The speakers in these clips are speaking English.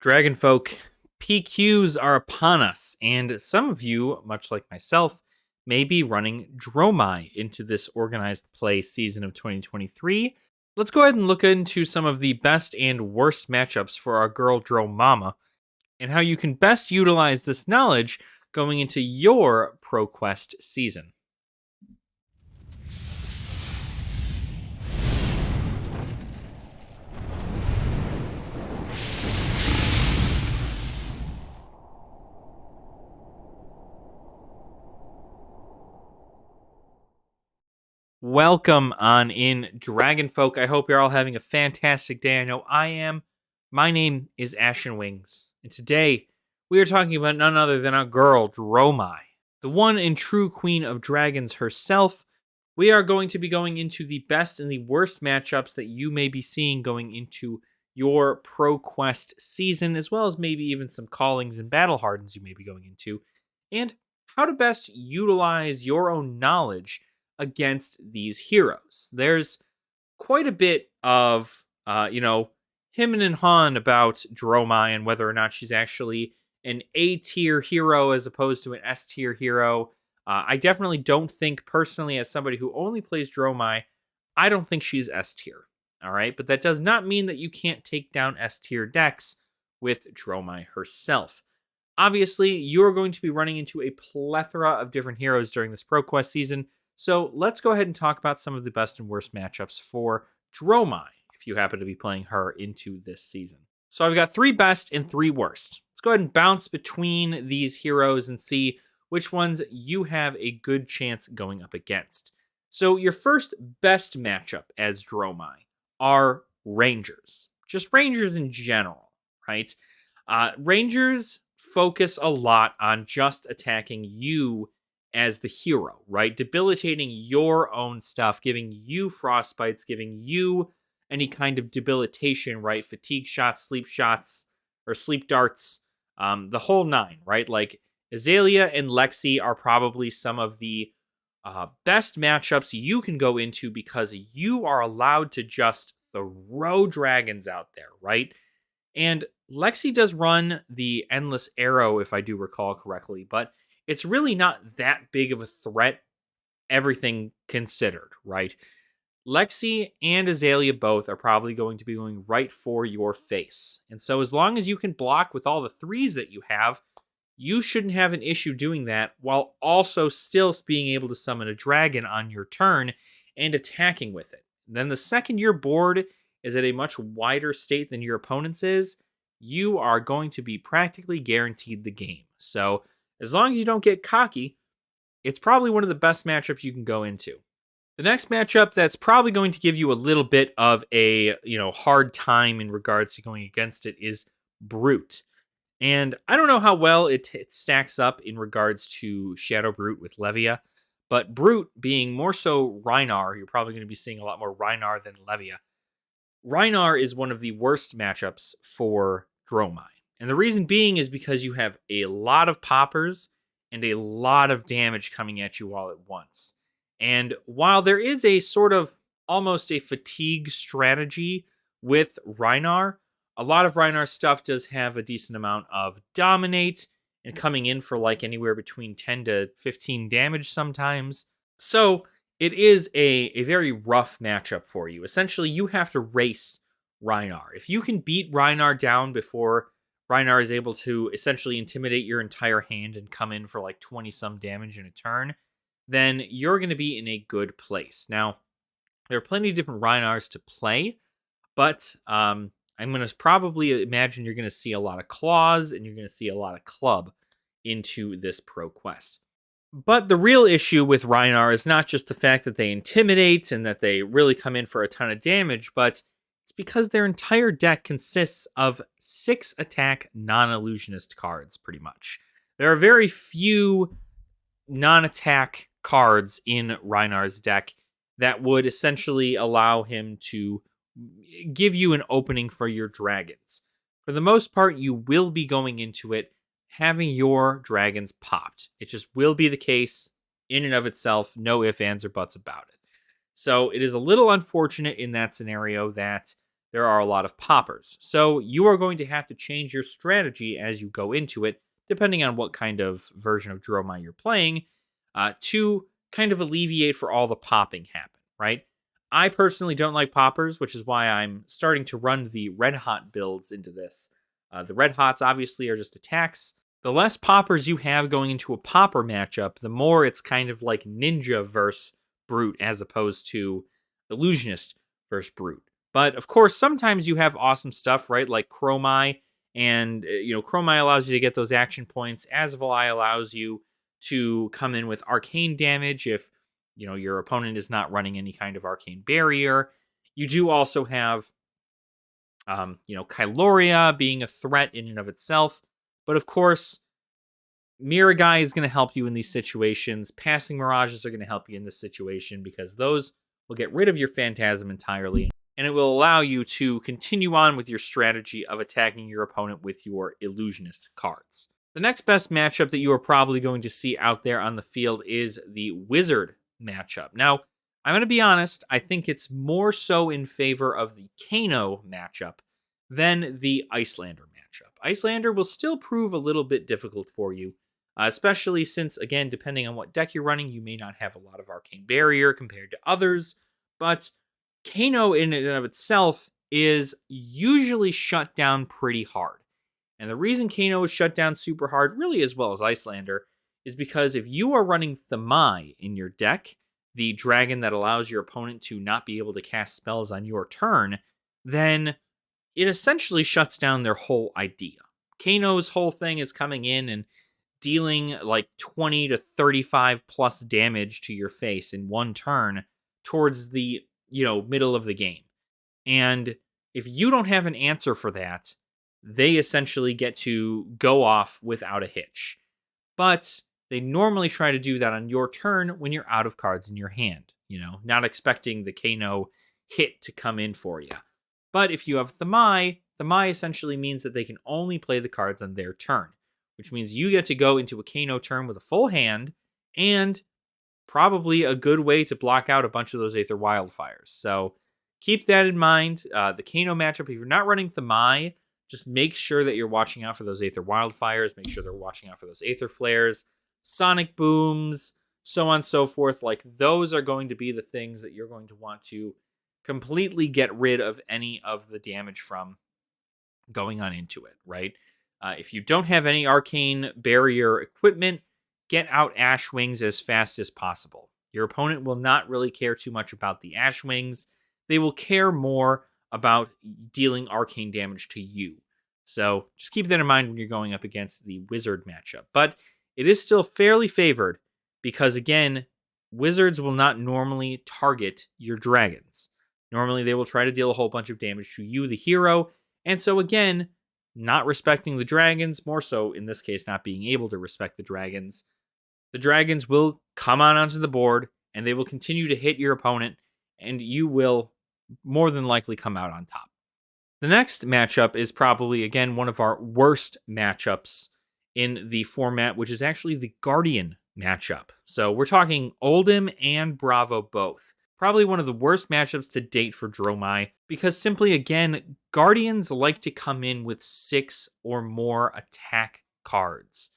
Dragonfolk, PQs are upon us, and some of you, much like myself, may be running Dromai into this organized play season of 2023. Let's go ahead and look into some of the best and worst matchups for our girl Dromama, and how you can best utilize this knowledge going into your ProQuest season. Welcome on in, Dragonfolk. I hope you're all having a fantastic day. I know I am. My name is Ashen Wings, and today we are talking about none other than our girl, Dromai, the one and true queen of dragons herself. We are going to be going into the best and the worst matchups that you may be seeing going into your ProQuest season, as well as maybe even some callings and battle hardens you may be going into, and how to best utilize your own knowledge against these heroes. There's quite a bit of, him and Han about Dromai and whether or not she's actually an A tier hero as opposed to an S tier hero. I definitely don't think, personally, as somebody who only plays Dromai, I don't think she's S tier. All right, but that does not mean that you can't take down S tier decks with Dromai herself. Obviously, you are going to be running into a plethora of different heroes during this ProQuest season. So let's go ahead and talk about some of the best and worst matchups for Dromai, if you happen to be playing her into this season. So I've got 3 best and 3 worst. Let's go ahead and bounce between these heroes and see which ones you have a good chance going up against. So your first best matchup as Dromai are Rangers. Just Rangers in general, right? Rangers focus a lot on just attacking you as the hero, right? Debilitating your own stuff, giving you frostbites, giving you any kind of debilitation, right? Fatigue shots, or sleep darts, the whole 9, right? Like Azalea and Lexi are probably some of the best matchups you can go into because you are allowed to just throw dragons out there, right? And Lexi does run the Endless Arrow, if I do recall correctly, but it's really not that big of a threat, everything considered, right? Lexi and Azalea both are probably going to be going right for your face. And so as long as you can block with all the 3s that you have, you shouldn't have an issue doing that while also still being able to summon a dragon on your turn and attacking with it. And then the second your board is at a much wider state than your opponent's is, you are going to be practically guaranteed the game. So as long as you don't get cocky, it's probably one of the best matchups you can go into. The next matchup that's probably going to give you a little bit of a, hard time in regards to going against it is Brute. And I don't know how well it stacks up in regards to Shadow Brute with Levia, but Brute being more so Rhinar, you're probably going to be seeing a lot more Rhinar than Levia. Rhinar is one of the worst matchups for Dromai. And the reason being is because you have a lot of poppers and a lot of damage coming at you all at once. And while there is a sort of almost a fatigue strategy with Rhinar, a lot of Rhinar stuff does have a decent amount of dominate and coming in for like anywhere between 10 to 15 damage sometimes. So it is a very rough matchup for you. Essentially, you have to race Rhinar. If you can beat Rhinar down before Rhinar is able to essentially intimidate your entire hand and come in for like 20-some damage in a turn, then you're going to be in a good place. Now, there are plenty of different Rhinars to play, but I'm going to probably imagine you're going to see a lot of Claws and you're going to see a lot of Club into this ProQuest. But the real issue with Rhinar is not just the fact that they intimidate and that they really come in for a ton of damage, but it's because their entire deck consists of 6 attack non-illusionist cards, pretty much. There are very few non-attack cards in Rhinar's deck that would essentially allow him to give you an opening for your dragons. For the most part, you will be going into it having your dragons popped. It just will be the case in and of itself, no ifs, ands, or buts about it. So it is a little unfortunate in that scenario that there are a lot of poppers. So you are going to have to change your strategy as you go into it, depending on what kind of version of Dromai you're playing, to kind of alleviate for all the popping happen, right? I personally don't like poppers, which is why I'm starting to run the red hot builds into this. The red hots obviously are just attacks. The less poppers you have going into a popper matchup, the more it's kind of like ninja versus brute as opposed to illusionist versus brute. But of course, sometimes you have awesome stuff, right? Like Chromai, and Chromai allows you to get those action points. Azavali allows you to come in with arcane damage if your opponent is not running any kind of arcane barrier. You do also have Kyloria being a threat in and of itself. But of course, Miragai is going to help you in these situations. Passing Mirages are going to help you in this situation because those will get rid of your Phantasm entirely. And it will allow you to continue on with your strategy of attacking your opponent with your Illusionist cards. The next best matchup that you are probably going to see out there on the field is the Wizard matchup. Now, I'm going to be honest, I think it's more so in favor of the Kano matchup than the Icelander matchup. Icelander will still prove a little bit difficult for you, especially since, again, depending on what deck you're running, you may not have a lot of Arcane Barrier compared to others, but Kano in and of itself is usually shut down pretty hard. And the reason Kano is shut down super hard, really as well as Icelander, is because if you are running Thamai in your deck, the dragon that allows your opponent to not be able to cast spells on your turn, then it essentially shuts down their whole idea. Kano's whole thing is coming in and dealing like 20 to 35 plus damage to your face in one turn towards the middle of the game. And if you don't have an answer for that, they essentially get to go off without a hitch. But they normally try to do that on your turn when you're out of cards in your hand, not expecting the Kano hit to come in for you. But if you have Thamai essentially means that they can only play the cards on their turn, which means you get to go into a Kano turn with a full hand and probably a good way to block out a bunch of those Aether Wildfires. So keep that in mind. The Kano matchup, if you're not running Thamai, just make sure that you're watching out for those Aether Wildfires. Make sure they're watching out for those Aether Flares, Sonic Booms, so on and so forth. Like, those are going to be the things that you're going to want to completely get rid of any of the damage from going on into it, right? If you don't have any Arcane Barrier equipment, get out Ash Wings as fast as possible. Your opponent will not really care too much about the Ash Wings. They will care more about dealing arcane damage to you. So just keep that in mind when you're going up against the Wizard matchup. But it is still fairly favored because, again, Wizards will not normally target your dragons. Normally, they will try to deal a whole bunch of damage to you, the hero. And so, again, not respecting the dragons, more so in this case, not being able to respect the dragons will come on onto the board and they will continue to hit your opponent, and you will more than likely come out on top. The next matchup is probably, again, one of our worst matchups in the format, which is actually the Guardian matchup. So we're talking Oldhim and Bravo both. Probably one of the worst matchups to date for Dromai, because simply, again, Guardians like to come in with 6 or more attack cards.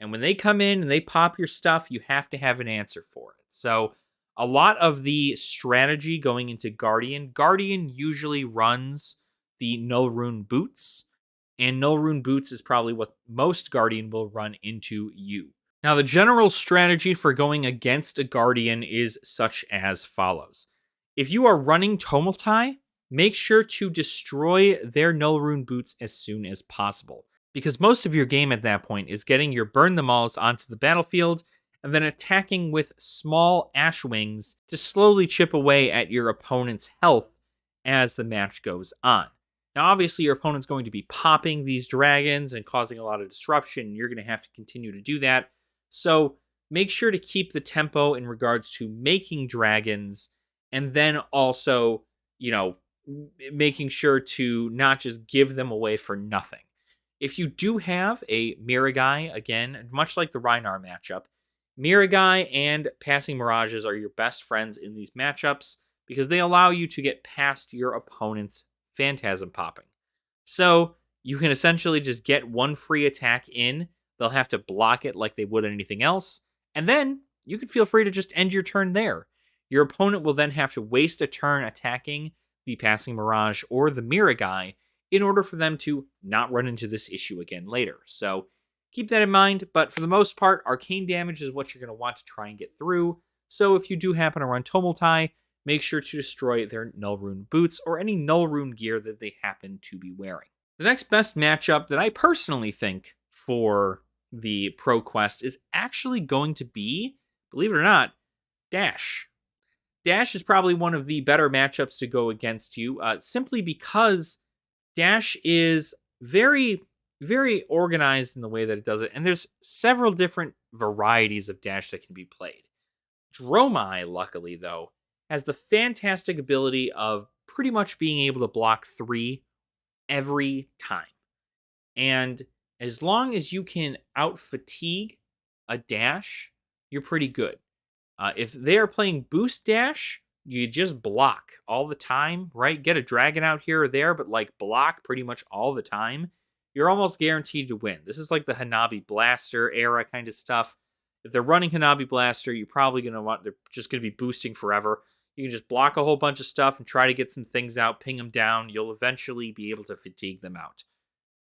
And when they come in and they pop your stuff, you have to have an answer for it. So a lot of the strategy going into Guardian usually runs the Null Rune Boots, and Null Rune Boots is probably what most Guardian will run into you. Now, the general strategy for going against a Guardian is such as follows. If you are running Tomotai, make sure to destroy their Null Rune Boots as soon as possible, because most of your game at that point is getting your Burn Them Alls onto the battlefield and then attacking with small Ash Wings to slowly chip away at your opponent's health as the match goes on. Now, obviously, your opponent's going to be popping these dragons and causing a lot of disruption, and you're going to have to continue to do that. So make sure to keep the tempo in regards to making dragons, and then also, making sure to not just give them away for nothing. If you do have a Miragai, again, much like the Rhinar matchup, Miragai and Passing Mirages are your best friends in these matchups because they allow you to get past your opponent's Phantasm popping. So you can essentially just get one free attack in. They'll have to block it like they would anything else. And then you can feel free to just end your turn there. Your opponent will then have to waste a turn attacking the Passing Mirage or the Mira guy in order for them to not run into this issue again later. So keep that in mind, but for the most part, arcane damage is what you're going to want to try and get through. So if you do happen to run Tumultai, make sure to destroy their Null Rune boots or any Null Rune gear that they happen to be wearing. The next best matchup that I personally think for the Pro Quest is actually going to be, believe it or not, Dash. Dash is probably one of the better matchups to go against you, simply because Dash is very, very organized in the way that it does it, and there's several different varieties of Dash that can be played. Dromai, luckily, though, has the fantastic ability of pretty much being able to block 3 every time. And as long as you can out-fatigue a Dash, you're pretty good. If they are playing Boost Dash, you just block all the time, right? Get a dragon out here or there, but like block pretty much all the time. You're almost guaranteed to win. This is like the Hanabi Blaster era kind of stuff. If they're running Hanabi Blaster, you're probably going to want, they're just going to be boosting forever. You can just block a whole bunch of stuff and try to get some things out, ping them down. You'll eventually be able to fatigue them out.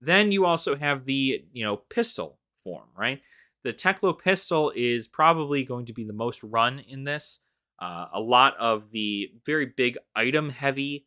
Then you also have the, pistol form, right? The Teklo pistol is probably going to be the most run in this. A lot of the very big item-heavy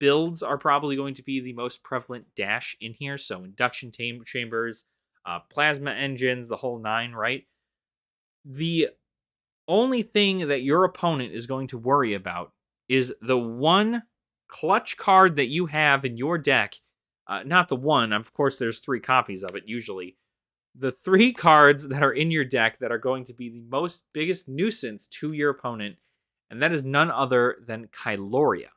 builds are probably going to be the most prevalent Dash in here. So induction chambers, plasma engines, the whole 9, right? The only thing that your opponent is going to worry about is the one clutch card that you have in your deck. Not the one, of course, there's 3 copies of it usually. The 3 cards that are in your deck that are going to be the biggest nuisance to your opponent, and that is none other than Kyloria.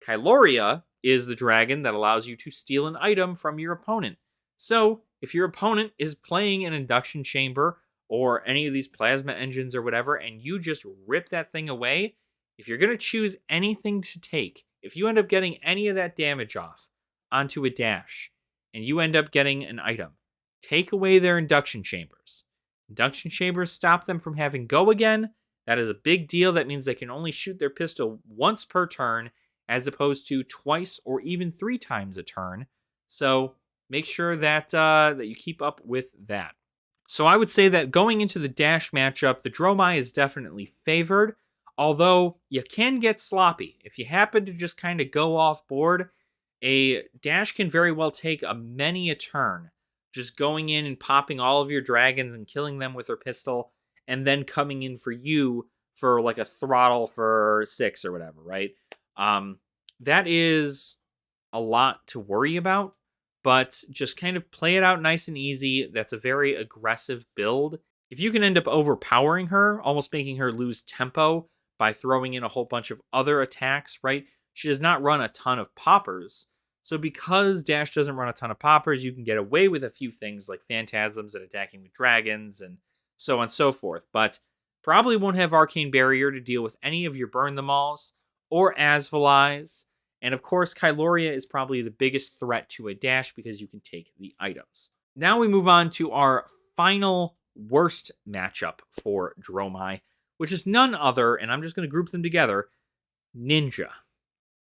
Kyloria is the dragon that allows you to steal an item from your opponent. So, if your opponent is playing an induction chamber or any of these plasma engines or whatever, and you just rip that thing away, if you're going to choose anything to take, if you end up getting any of that damage off onto a Dash, and you end up getting an item, take away their induction chambers. Induction chambers stop them from having go again. That is a big deal. That means they can only shoot their pistol once per turn, as opposed to twice or even 3 times a turn. So make sure that that you keep up with that. So I would say that going into the Dash matchup, the Dromai is definitely favored, although you can get sloppy. If you happen to just kind of go off board, a Dash can very well take many a turn, just going in and popping all of your dragons and killing them with her pistol, and then coming in for you for like a throttle for 6 or whatever, right? That is a lot to worry about. But just kind of play it out nice and easy. That's a very aggressive build. If you can end up overpowering her, almost making her lose tempo by throwing in a whole bunch of other attacks, right? She does not run a ton of poppers. So because Dash doesn't run a ton of poppers, you can get away with a few things like Phantasms and attacking with dragons and so on and so forth. But probably won't have Arcane Barrier to deal with any of your Burn Them Alls or Asvalize. And of course, Kyloria is probably the biggest threat to a Dash because you can take the items. Now we move on to our final worst matchup for Dromai, which is none other, and I'm just going to group them together, Ninja.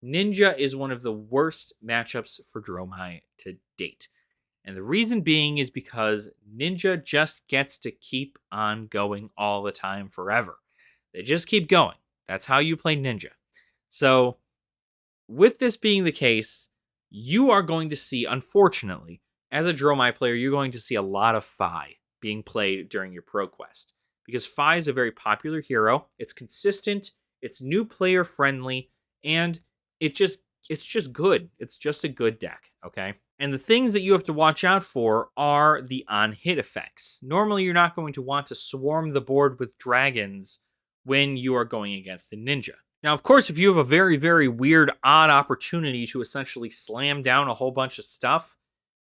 Ninja is one of the worst matchups for Dromai to date. And the reason being is because Ninja just gets to keep on going all the time forever. They just keep going. That's how you play Ninja. So with this being the case, you are going to see, unfortunately, as a Dromai player, you're going to see a lot of Fi being played during your Pro Quest. Because Fi is a very popular hero. It's consistent, it's new player friendly, and it's just good. It's just a good deck, okay? And the things that you have to watch out for are the on-hit effects. Normally, you're not going to want to swarm the board with dragons when you are going against a ninja. Now, of course, if you have a very, very weird, odd opportunity to essentially slam down a whole bunch of stuff,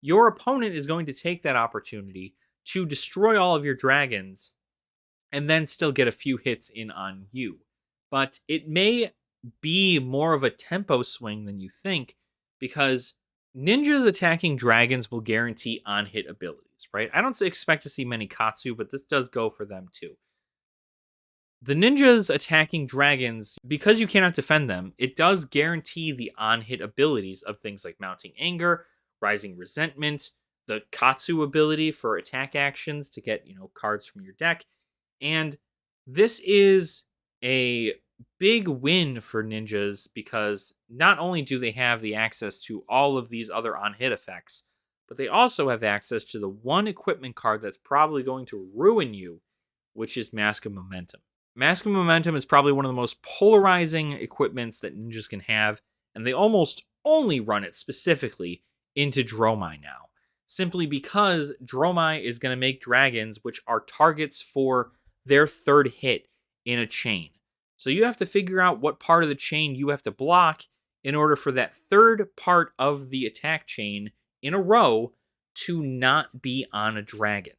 your opponent is going to take that opportunity to destroy all of your dragons and then still get a few hits in on you. But it may be more of a tempo swing than you think, because ninjas attacking dragons will guarantee on-hit abilities, right? I don't expect to see many Katsu, but this does go for them too. The ninjas attacking dragons, because you cannot defend them, it does guarantee the on-hit abilities of things like Mounting Anger, Rising Resentment, the Katsu ability for attack actions to get, cards from your deck. And this is a big win for ninjas because not only do they have the access to all of these other on-hit effects, but they also have access to the one equipment card that's probably going to ruin you, which is Mask of Momentum. Mask of Momentum is probably one of the most polarizing equipments that ninjas can have, and they almost only run it specifically into Dromai now. Simply because Dromai is going to make dragons, which are targets for their third hit in a chain. So you have to figure out what part of the chain you have to block in order for that third part of the attack chain in a row to not be on a dragon.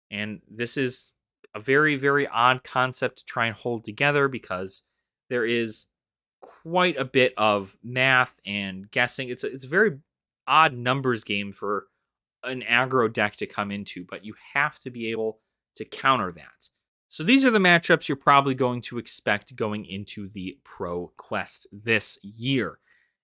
And this is a very, very odd concept to try and hold together because there is quite a bit of math and guessing. It's a very odd numbers game for an aggro deck to come into, but you have to be able to counter that. So these are the matchups you're probably going to expect going into the Pro Quest this year.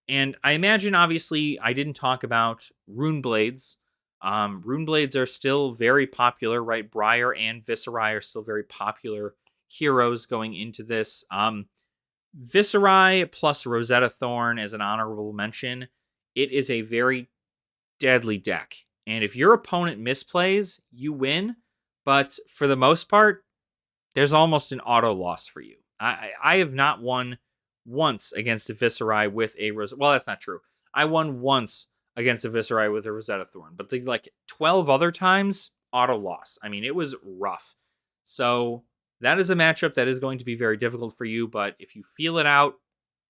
And I imagine, obviously, I didn't talk about Rune Blades. Rune Blades are still very popular, right? Briar and Viserai are still very popular heroes going into this. Viserai plus Rosetta Thorn as an honorable mention. It is a very deadly deck. And if your opponent misplays, you win. But for the most part, there's almost an auto loss for you. I have not won once against a Viserai with a Rosetta. Well, that's not true. I won once against a Viserai with a Rosetta Thorn, but the 12 other times, auto loss. I mean, it was rough. So that is a matchup that is going to be very difficult for you, but if you feel it out,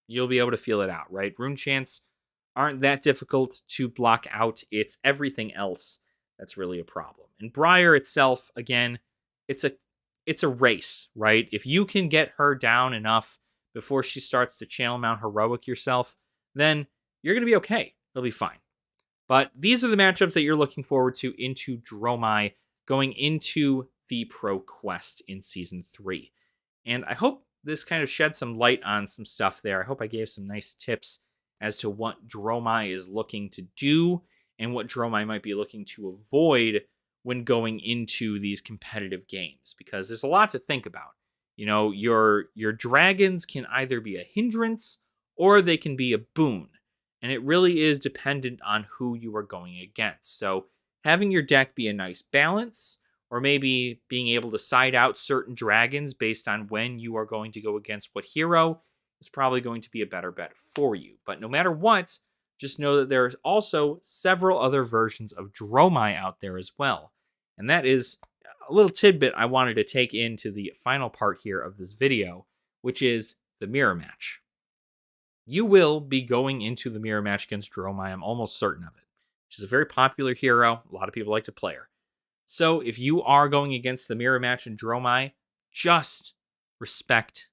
you'll be able to feel it out, right? Rune Chants aren't that difficult to block out. It's everything else that's really a problem. And Briar itself, again, it's a race, right? If you can get her down enough before she starts to channel mount heroic yourself, then you're going to be okay. It'll be fine. But these are the matchups that you're looking forward to into Dromai going into the Pro Quest in Season 3. And I hope this kind of shed some light on some stuff there. I hope I gave some nice tips as to what Dromai is looking to do and what Dromai might be looking to avoid when going into these competitive games, because there's a lot to think about. Your dragons can either be a hindrance or they can be a boon. And it really is dependent on who you are going against. So having your deck be a nice balance, or maybe being able to side out certain dragons based on when you are going to go against what hero, is probably going to be a better bet for you. But no matter what, just know that there are also several other versions of Dromai out there as well. And that is a little tidbit I wanted to take into the final part here of this video, which is the mirror match. You will be going into the mirror match against Dromai, I'm almost certain of it. She's a very popular hero. A lot of people like to play her. So if you are going against the mirror match in Dromai, just respect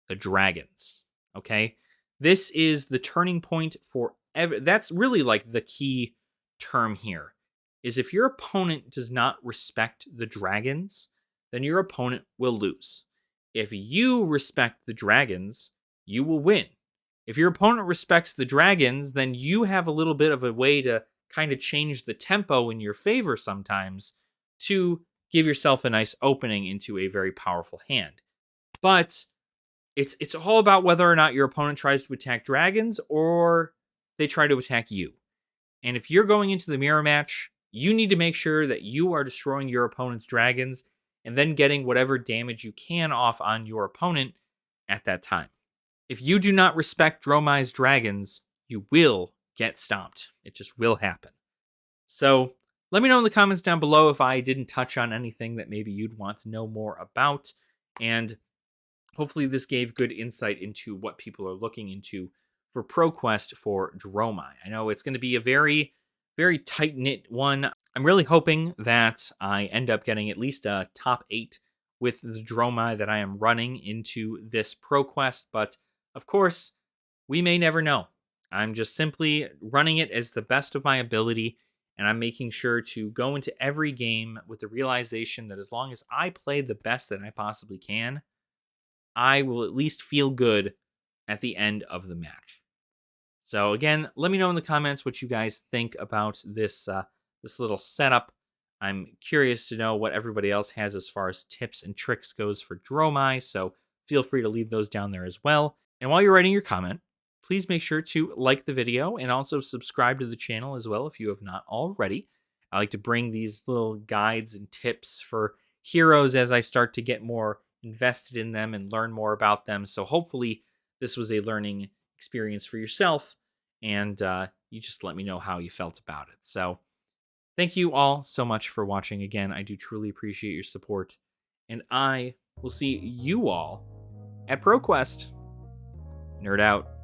the dragons, okay? This is the turning point for that's really the key term here, is if your opponent does not respect the dragons, then your opponent will lose. If you respect the dragons, you will win. If your opponent respects the dragons, then you have a little bit of a way to kind of change the tempo in your favor sometimes to give yourself a nice opening into a very powerful hand. But it's all about whether or not your opponent tries to attack dragons or they try to attack you. And if you're going into the mirror match, you need to make sure that you are destroying your opponent's dragons and then getting whatever damage you can off on your opponent at that time. If you do not respect Dromai's dragons, you will get stomped. It just will happen. So let me know in the comments down below if I didn't touch on anything that maybe you'd want to know more about. And hopefully this gave good insight into what people are looking into for ProQuest for Dromai. I know it's going to be a very, very tight-knit one. I'm really hoping that I end up getting at least a top 8 with the Dromai that I am running into this ProQuest, but of course, we may never know. I'm just simply running it as the best of my ability, and I'm making sure to go into every game with the realization that as long as I play the best that I possibly can, I will at least feel good at the end of the match. So again, let me know in the comments what you guys think about this little setup. I'm curious to know what everybody else has as far as tips and tricks goes for Dromai, so feel free to leave those down there as well. And while you're writing your comment, please make sure to like the video and also subscribe to the channel as well if you have not already. I like to bring these little guides and tips for heroes as I start to get more invested in them and learn more about them. So hopefully this was a learning experience for yourself, and you just let me know how you felt about it. So thank you all so much for watching again. I do truly appreciate your support, and I will see you all at ProQuest. Nerd out.